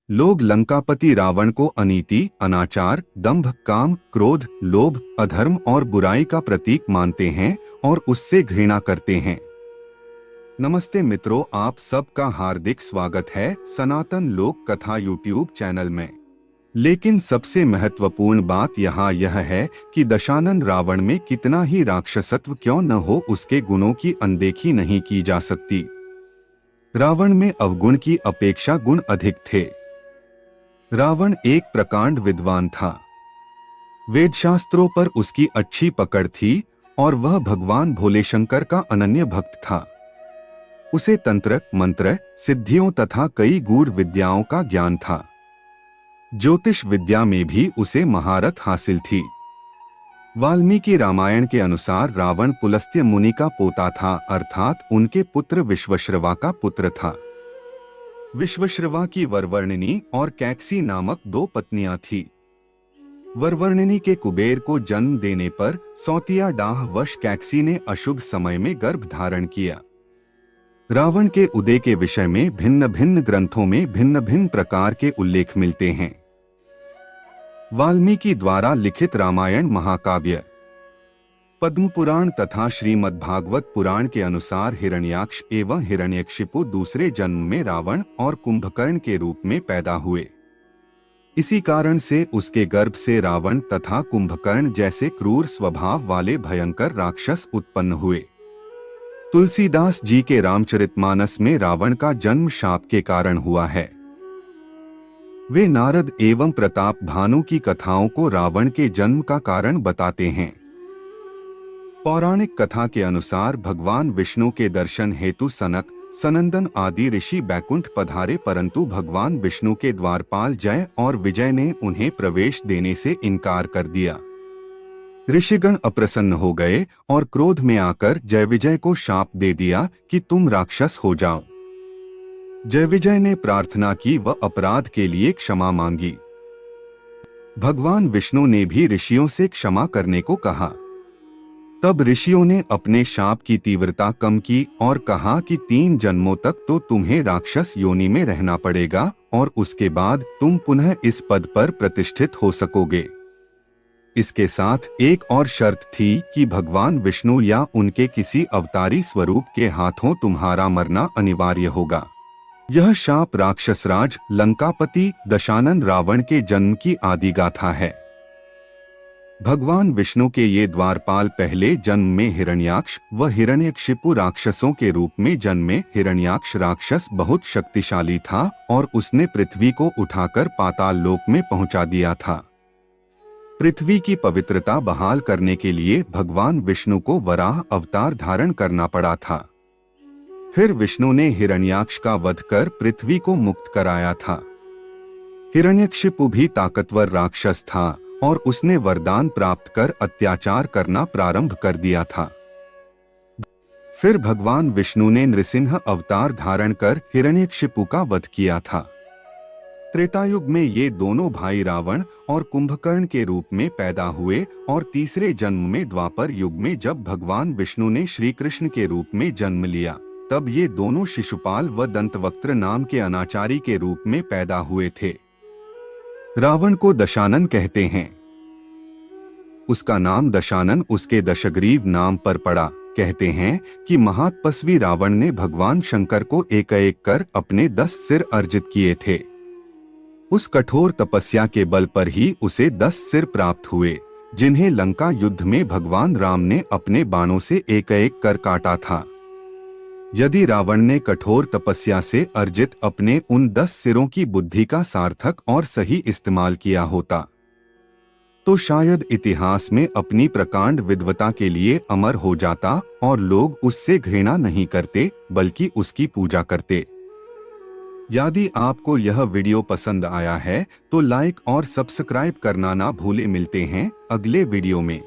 लोग लंकापति रावण को अनीति, अनाचार, दंभ, काम, क्रोध, लोभ, अधर्म और बुराई का प्रतीक मानते हैं और उससे घृणा करते हैं। नमस्ते मित्रों, आप सबका हार्दिक स्वागत है सनातन लोक कथा यूट्यूब चैनल में। लेकिन सबसे महत्वपूर्ण बात यहाँ यह है कि दशानन रावण में कितना ही राक्षसत्व क्यों न हो, उसके गुणों की अनदेखी नहीं की जा सकती। रावण में अवगुण की अपेक्षा गुण अधिक थे। रावण एक प्रकांड विद्वान था। वेदशास्त्रों पर उसकी अच्छी पकड़ थी और वह भगवान भोलेशंकर का अनन्य भक्त था। उसे तंत्र, मंत्र, सिद्धियों तथा कई गूढ़ विद्याओं का ज्ञान था। ज्योतिष विद्या में भी उसे महारत हासिल थी। वाल्मीकि रामायण के अनुसार रावण पुलस्त्य मुनि का पोता था, अर्थात उनके पुत्र विश्वश्रवा का पुत्र था। विश्वश्रवा की वरवर्णिनी और कैकसी नामक दो पत्नियां थीं। वरवर्णिनी के कुबेर को जन्म देने पर सौतिया डाह वश कैकसी ने अशुभ समय में गर्भ धारण किया। रावण के उदय के विषय में भिन्न भिन्न ग्रंथों में भिन्न भिन्न प्रकार के उल्लेख मिलते हैं। वाल्मीकि द्वारा लिखित रामायण महाकाव्य, पद्म पुराण तथा श्रीमद्भागवत पुराण के अनुसार हिरण्याक्ष एवं हिरण्यकशिपु दूसरे जन्म में रावण और कुंभकर्ण के रूप में पैदा हुए। इसी कारण से उसके गर्भ से रावण तथा कुंभकर्ण जैसे क्रूर स्वभाव वाले भयंकर राक्षस उत्पन्न हुए। तुलसीदास जी के रामचरितमानस में रावण का जन्म शाप के कारण हुआ है। वे नारद एवं प्रताप भानु की कथाओं को रावण के जन्म का कारण बताते हैं। पौराणिक कथा के अनुसार भगवान विष्णु के दर्शन हेतु सनक, सनंदन आदि ऋषि बैकुंठ पधारे, परंतु भगवान विष्णु के द्वारपाल जय और विजय ने उन्हें प्रवेश देने से इनकार कर दिया। ऋषिगण अप्रसन्न हो गए और क्रोध में आकर जय विजय को शाप दे दिया कि तुम राक्षस हो जाओ। जय विजय ने प्रार्थना की व अपराध के लिए क्षमा मांगी। भगवान विष्णु ने भी ऋषियों से क्षमा करने को कहा। तब ऋषियों ने अपने शाप की तीव्रता कम की और कहा कि 3 जन्मों तक तो तुम्हें राक्षस योनि में रहना पड़ेगा और उसके बाद तुम पुनः इस पद पर प्रतिष्ठित हो सकोगे। इसके साथ एक और शर्त थी कि भगवान विष्णु या उनके किसी अवतारी स्वरूप के हाथों तुम्हारा मरना अनिवार्य होगा। यह शाप राक्षसराज लंकापति दशानन रावण के जन्म की आदि गाथा है। भगवान विष्णु के ये द्वारपाल पहले जन्म में हिरण्याक्ष व हिरण्यकशिपु राक्षसों के रूप में जन्मे। हिरण्याक्ष राक्षस बहुत शक्तिशाली था और उसने पृथ्वी को उठाकर पाताल लोक में पहुंचा दिया था। पृथ्वी की पवित्रता बहाल करने के लिए भगवान विष्णु को वराह अवतार धारण करना पड़ा था। फिर विष्णु ने हिरण्याक्ष का वध कर पृथ्वी को मुक्त कराया था। हिरण्यकशिपु भी ताकतवर राक्षस था और उसने वरदान प्राप्त कर अत्याचार करना प्रारंभ कर दिया था। फिर भगवान विष्णु ने नृसिंह अवतार धारण कर हिरण्यकशिपु का वध किया था। त्रेतायुग में ये दोनों भाई रावण और कुंभकर्ण के रूप में पैदा हुए और तीसरे जन्म में द्वापर युग में जब भगवान विष्णु ने श्री कृष्ण के रूप में जन्म लिया, तब ये दोनों शिशुपाल व दंतवक्त्र नाम के अनाचारी के रूप में पैदा हुए थे। रावण को दशानन कहते हैं। उसका नाम दशानन उसके दशग्रीव नाम पर पड़ा। कहते हैं कि महातपस्वी रावण ने भगवान शंकर को एक एक कर अपने 10 सिर अर्जित किए थे। उस कठोर तपस्या के बल पर ही उसे 10 सिर प्राप्त हुए, जिन्हें लंका युद्ध में भगवान राम ने अपने बाणों से एक एक कर काटा था। यदि रावण ने कठोर तपस्या से अर्जित अपने उन 10 सिरों की बुद्धि का सार्थक और सही इस्तेमाल किया होता, तो शायद इतिहास में अपनी प्रकांड विद्वता के लिए अमर हो जाता और लोग उससे घृणा नहीं करते बल्कि उसकी पूजा करते। यदि आपको यह वीडियो पसंद आया है तो लाइक और सब्सक्राइब करना ना भूले। मिलते हैं अगले वीडियो में।